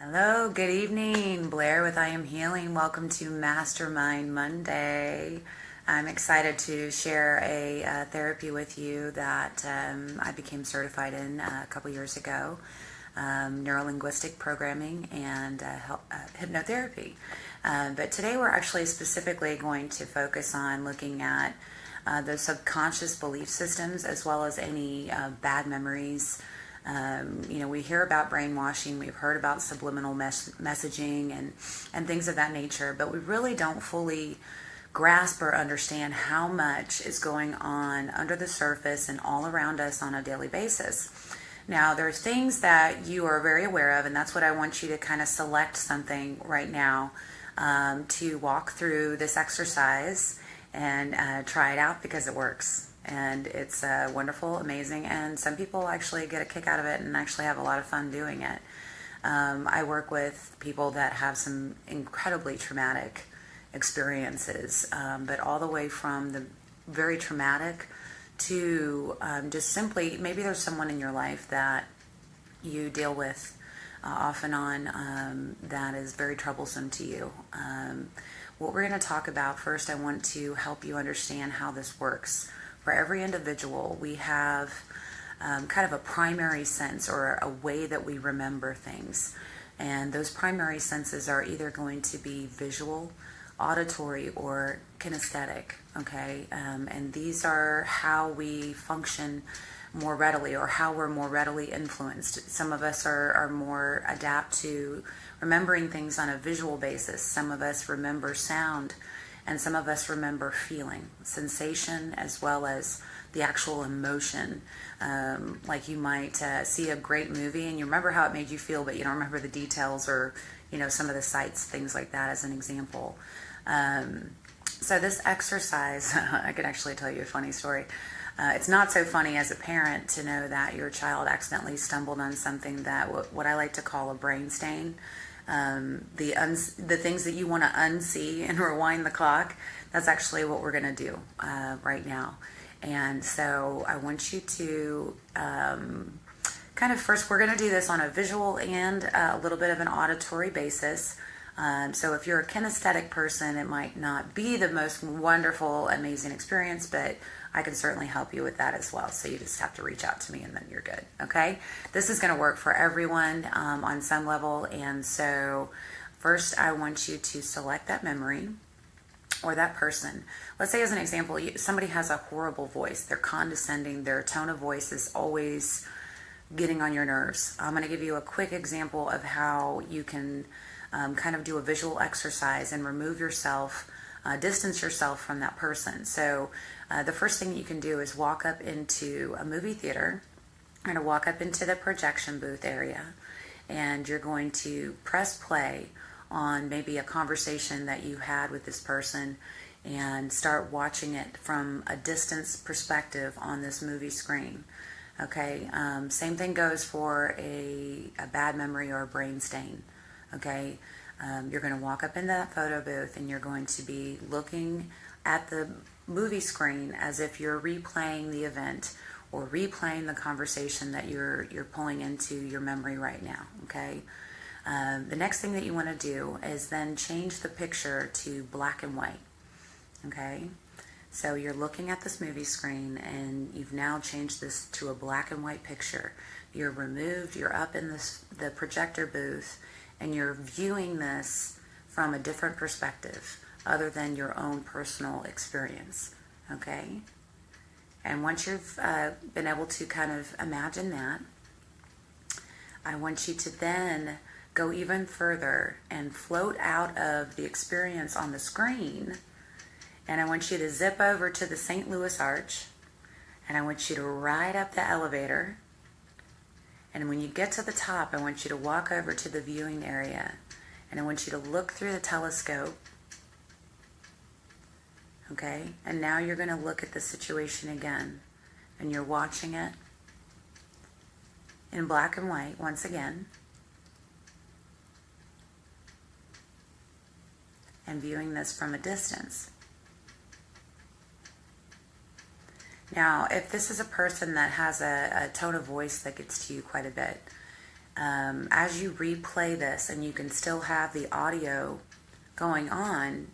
Hello, good evening. Blair with I Am Healing. Welcome to Mastermind Monday. I'm excited to share a therapy with you that I became certified in a couple years ago, neurolinguistic programming and hypnotherapy. But today we're actually specifically going to focus on looking at the subconscious belief systems as well as any bad memories. We hear about brainwashing, we've heard about subliminal messaging and things of that nature, but we really don't fully grasp or understand how much is going on under the surface and all around us on a daily basis. Now, there's things that you are very aware of, and that's what I want you to kind of select something right now to walk through this exercise and try it out because it works. And it's wonderful, amazing, and some people actually get a kick out of it and actually have a lot of fun doing it. I work with people that have some incredibly traumatic experiences, but all the way from the very traumatic to just simply, maybe there's someone in your life that you deal with off and on that is very troublesome to you. What we're going to talk about first, I want to help you understand how this works. For every individual, we have kind of a primary sense or a way that we remember things. And those primary senses are either going to be visual, auditory, or kinesthetic, okay? And these are how we function more readily or how we're more readily influenced. Some of us are more adept to remembering things on a visual basis. Some of us remember sound. And some of us remember feeling, sensation, as well as the actual emotion. Like you might see a great movie and you remember how it made you feel, but you don't remember the details or, some of the sights, things like that as an example. So this exercise, I could actually tell you a funny story. It's not so funny as a parent to know that your child accidentally stumbled on something that what I like to call a brain stain. The things that you want to unsee and rewind the clock, that's actually what we're going to do right now. And so I want you to kind of first, we're going to do this on a visual and a little bit of an auditory basis. So if you're a kinesthetic person, it might not be the most wonderful, amazing experience, but I can certainly help you with that as well. So you just have to reach out to me and then you're good. Okay. This is going to work for everyone on some level. And so first I want you to select that memory or that person. Let's say as an example, somebody has a horrible voice. They're condescending. Their tone of voice is always getting on your nerves. I'm going to give you a quick example of how you can kind of do a visual exercise and remove yourself, distance yourself from that person. So the first thing you can do is walk up into a movie theater. You're going to walk up into the projection booth area and you're going to press play on maybe a conversation that you had with this person and start watching it from a distance perspective on this movie screen. Okay, same thing goes for a bad memory or a brain stain. Okay, you're going to walk up in that photo booth and you're going to be looking at the movie screen as if you're replaying the event or replaying the conversation that you're pulling into your memory right now. Okay, the next thing that you want to do is then change the picture to black and white. Okay, so you're looking at this movie screen and you've now changed this to a black and white picture. You're removed, you're up in the projector booth, and you're viewing this from a different perspective other than your own personal experience, okay? And once you've been able to kind of imagine that, I want you to then go even further and float out of the experience on the screen, and I want you to zip over to the St. Louis Arch, and I want you to ride up the elevator. And when you get to the top, I want you to walk over to the viewing area and I want you to look through the telescope. Okay? And now you're going to look at the situation again and you're watching it in black and white once again and viewing this from a distance. Now, if this is a person that has a tone of voice that gets to you quite a bit, as you replay this, and you can still have the audio going on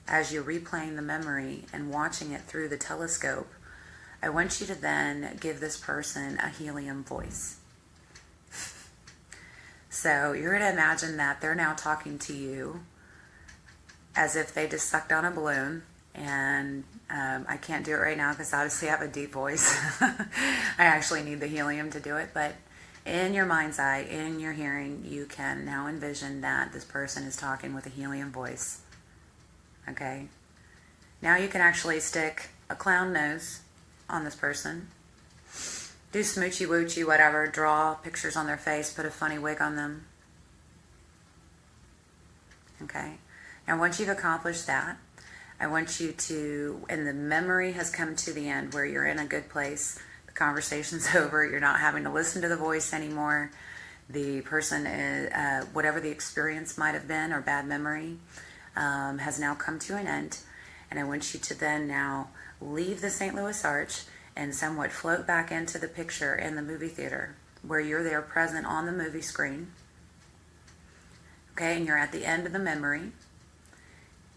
as you're replaying the memory and watching it through the telescope, I want you to then give this person a helium voice. So you're going to imagine that they're now talking to you as if they just sucked on a balloon. And I can't do it right now because obviously I have a deep voice. I actually need the helium to do it. But in your mind's eye, in your hearing, you can now envision that this person is talking with a helium voice. Okay? Now you can actually stick a clown nose on this person. Do smoochy woochy, whatever. Draw pictures on their face. Put a funny wig on them. Okay? And once you've accomplished that, I want you to, and the memory has come to the end where you're in a good place. The conversation's over. You're not having to listen to the voice anymore. The person, is, whatever the experience might have been or bad memory, has now come to an end. And I want you to then now leave the St. Louis Arch and somewhat float back into the picture in the movie theater where you're there present on the movie screen. Okay, and you're at the end of the memory.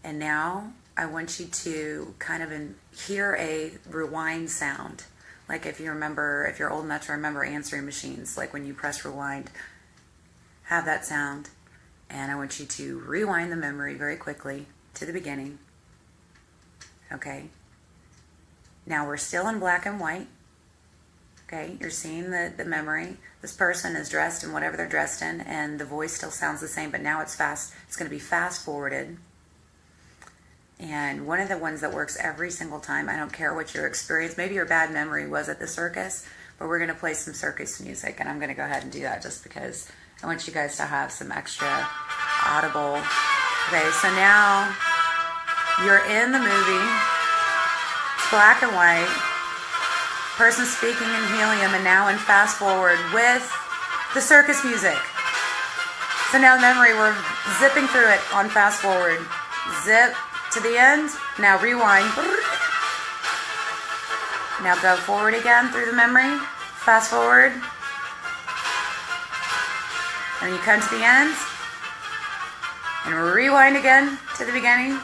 And now I want you to kind of hear a rewind sound. Like if you're old enough to remember answering machines, like when you press rewind, have that sound. And I want you to rewind the memory very quickly to the beginning. Okay. Now we're still in black and white. Okay, you're seeing the memory. This person is dressed in whatever they're dressed in, and the voice still sounds the same, but now it's fast. It's going to be fast forwarded. And one of the ones that works every single time, I don't care what your experience, maybe your bad memory was at the circus, but we're going to play some circus music, and I'm going to go ahead and do that just because I want you guys to have some extra audible. Okay, so now you're in the movie. It's black and white. Person speaking in helium, and now in fast forward with the circus music. So now memory, we're zipping through it on fast forward. Zip to the end. Now rewind. Now go forward again through the memory. Fast forward. And then you come to the end. And rewind again to the beginning.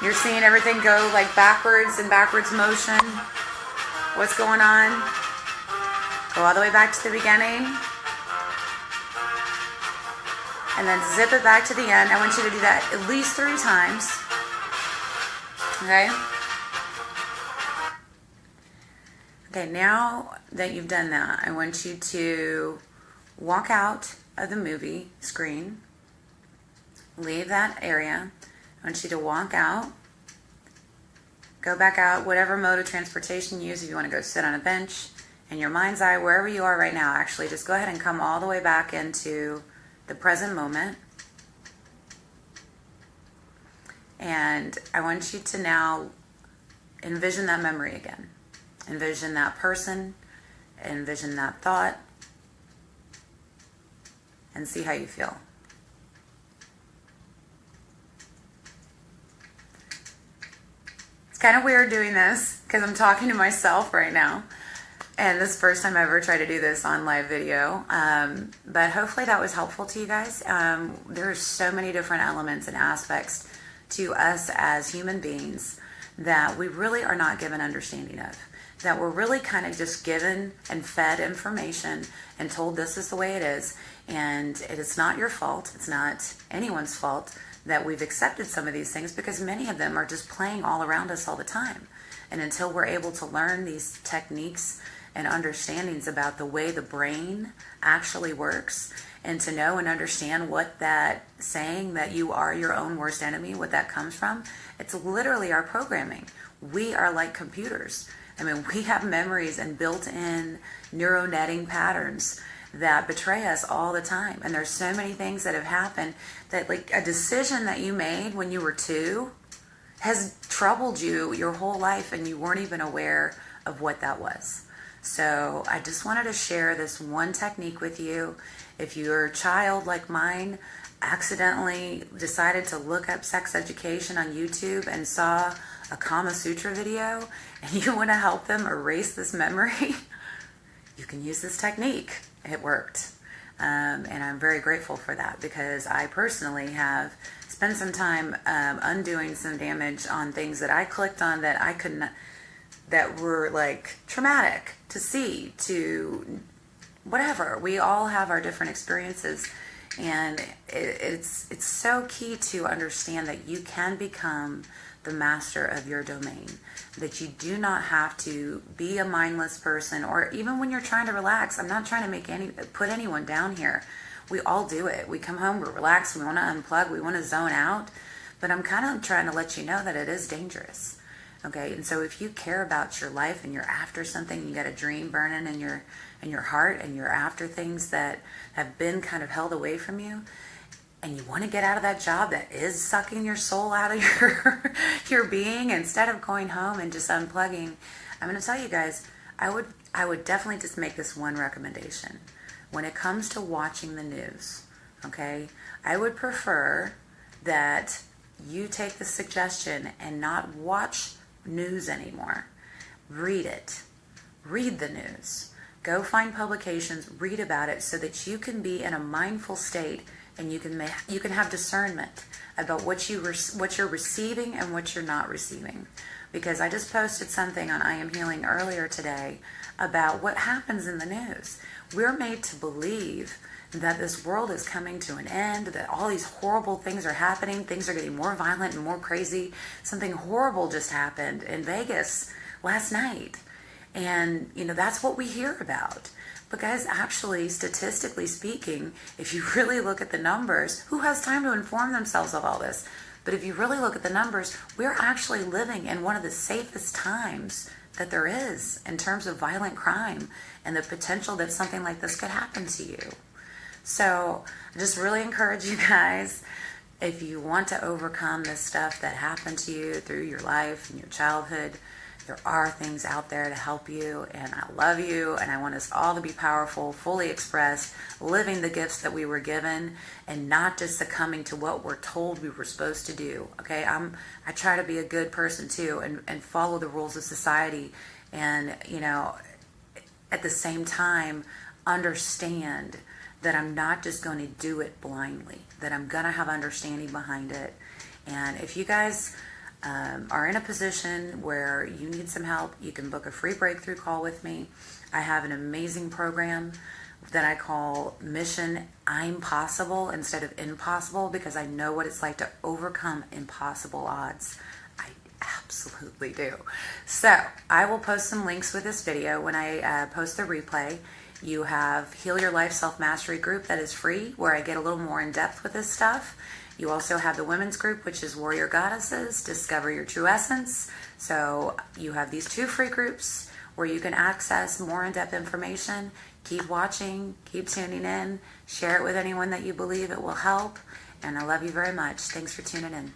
You're seeing everything go like backwards and backwards motion. What's going on? Go all the way back to the beginning. And then zip it back to the end. I want you to do that at least 3 times. Okay? Okay, now that you've done that, I want you to walk out of the movie screen. Leave that area. I want you to walk out. Go back out, whatever mode of transportation you use. If you want to go sit on a bench, in your mind's eye, wherever you are right now, actually, just go ahead and come all the way back into the present moment. And I want you to now envision that memory again. Envision that person, envision that thought, and see how you feel. It's kind of weird doing this because I'm talking to myself right now. And this is the first time I ever tried to do this on live video. But hopefully that was helpful to you guys. There are so many different elements and aspects to us as human beings that we really are not given understanding of. That we're really kind of just given and fed information and told this is the way it is. And it's not your fault. It's not anyone's fault that we've accepted some of these things because many of them are just playing all around us all the time. And until we're able to learn these techniques and understandings about the way the brain actually works, and to know and understand what that saying that you are your own worst enemy, what that comes from, it's literally our programming. We are like computers. I mean, we have memories and built-in neural netting patterns that betray us all the time. And there's so many things that have happened that, like, a decision that you made when you were 2 has troubled you your whole life and you weren't even aware of what that was. So I just wanted to share this one technique with you. If your child, like mine, accidentally decided to look up sex education on YouTube and saw a Kama Sutra video and you want to help them erase this memory, you can use this technique. It worked. And I'm very grateful for that, because I personally have spent some time undoing some damage on things that I clicked on that I couldn't, that were like traumatic to see, to whatever. We all have our different experiences, and it's so key to understand that you can become the master of your domain, that you do not have to be a mindless person, or even when you're trying to relax. I'm not trying to put anyone down here. We all do it. We come home, we're relaxed, we want to unplug, we want to zone out, but I'm kind of trying to let you know that it is dangerous. Okay, and so if you care about your life and you're after something, you got a dream burning in your heart, and you're after things that have been kind of held away from you, and you want to get out of that job that is sucking your soul out of your being, instead of going home and just unplugging, I'm going to tell you guys, I would definitely just make this one recommendation. When it comes to watching the news, okay, I would prefer that you take the suggestion and not watch news anymore. Read it. Read the news. Go find publications, read about it, so that you can be in a mindful state, and you can have discernment about what you're receiving and what you're not receiving. Because I just posted something on I Am Healing earlier today about what happens in the news. We're made to believe that this world is coming to an end, that all these horrible things are happening, things are getting more violent and more crazy. Something horrible just happened in Vegas last night. And, that's what we hear about. But guys, actually, statistically speaking, if you really look at the numbers, who has time to inform themselves of all this? But if you really look at the numbers, we're actually living in one of the safest times that there is in terms of violent crime and the potential that something like this could happen to you. So I just really encourage you guys, if you want to overcome this stuff that happened to you through your life and your childhood, there are things out there to help you, and I love you, and I want us all to be powerful, fully expressed, living the gifts that we were given, and not just succumbing to what we're told we were supposed to do. Okay, I try to be a good person too, and follow the rules of society, and at the same time understand that I'm not just going to do it blindly, that I'm going to have understanding behind it. And if you guys are in a position where you need some help, you can book a free breakthrough call with me. I have an amazing program that I call Mission I'm Possible instead of Impossible, because I know what it's like to overcome impossible odds. I absolutely do. So I will post some links with this video when I post the replay. You have Heal Your Life Self-Mastery group that is free, where I get a little more in depth with this stuff. You also have the women's group, which is Warrior Goddesses, Discover Your True Essence. So you have these two free groups where you can access more in-depth information. Keep watching, keep tuning in, share it with anyone that you believe it will help. And I love you very much. Thanks for tuning in.